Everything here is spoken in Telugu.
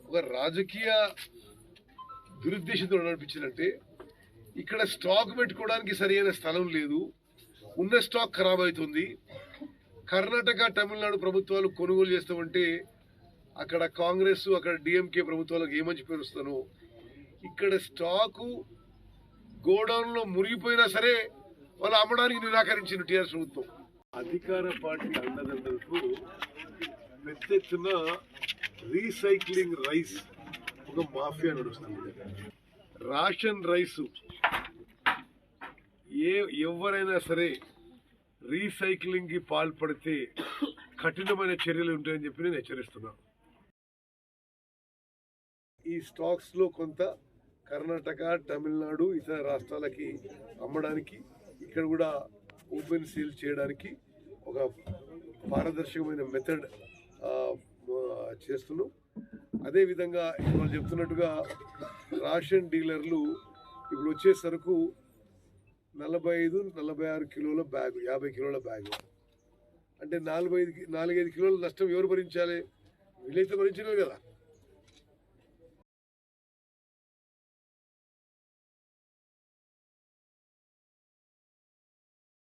ఒక రాజకీయ దురుద్దేశంతో నడిపించిందంటే ఇక్కడ స్టాక్ పెట్టుకోవడానికి సరైన స్థలం లేదు, ఉన్న స్టాక్ ఖరాబ్ అవుతుంది. కర్ణాటక తమిళనాడు ప్రభుత్వాలు కొనుగోలు చేస్తామంటే అక్కడ కాంగ్రెస్ అక్కడ డిఎంకే ప్రభుత్వాలకు ఏ మంచి పేరు వస్తానో, ఇక్కడ స్టాకు గోడౌన్లో మురిగిపోయినా సరే వాళ్ళు అమ్మడానికి నిరాకరించిన టీఆర్ఎస్ ప్రభుత్వం. అధికార పార్టీ అండదండలకు పెద్ద ఎత్తున రీసైక్లింగ్ రైస్ ఒక మాఫియా నడుస్తుంది. రేషన్ రైస్ ఎవరైనా సరే రీసైక్లింగ్ కి పాల్పడితే కఠినమైన చర్యలు ఉంటాయని చెప్పి నేను హెచ్చరిస్తున్నాను. ఈ స్టాక్స్ లో కొంత కర్ణాటక తమిళనాడు ఇతర రాష్ట్రాలకి అమ్మడానికి, ఇక్కడ కూడా ఓపెన్ సీల్ చేయడానికి ఒక పారదర్శకమైన మెథడ్ చేస్తున్నాం. అదేవిధంగా వాళ్ళు చెప్తున్నట్టుగా రేషన్ డీలర్లు ఇప్పుడు వచ్చే సరుకు 45-46 కిలోల బ్యాగ్, 50 కిలోల బ్యాగ్ అంటే 4-5 కిలోల నష్టం ఎవరు భరించాలి? వీళ్ళైతే భరించలేరు కదా.